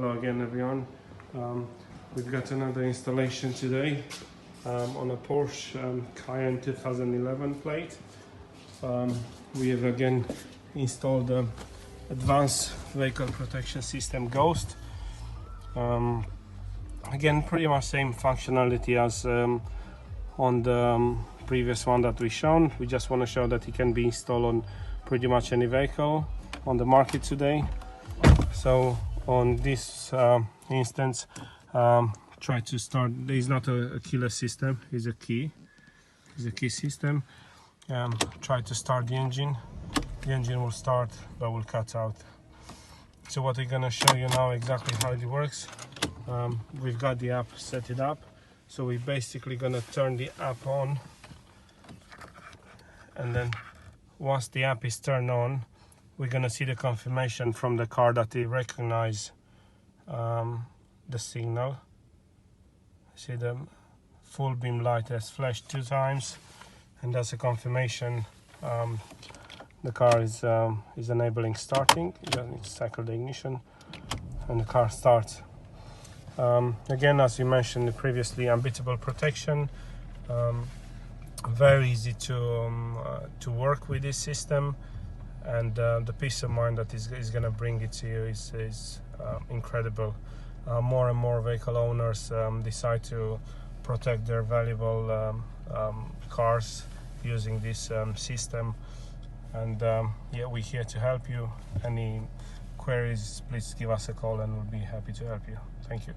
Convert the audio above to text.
Hello again, everyone. We've got another installation today on a Porsche Cayenne 2011 plate. We have again installed the advanced vehicle protection system Ghost. Again, pretty much same functionality as on the previous one that we shown. We just want to show that it can be installed on pretty much any vehicle on the market today. So on this instance, try to start. There is not a killer system, it's a key system. Try to start the engine. The engine will start but will cut out. So what we're gonna show you now exactly how it works. We've got the app set it up, so we're basically gonna turn the app on, and then once the app is turned on, we're gonna see the confirmation from the car that they recognize the signal. See the full beam light has flashed 2 times, and that's a confirmation the car is enabling starting. You just need to cycle the ignition and the car starts. Again, as we mentioned previously, unbeatable protection. Very easy to work with this system, and the peace of mind that is going to bring it to you is incredible. More and more vehicle owners decide to protect their valuable cars using this system, and yeah, we're here to help you. Any queries, please give us a call and we'll be happy to help you. Thank you.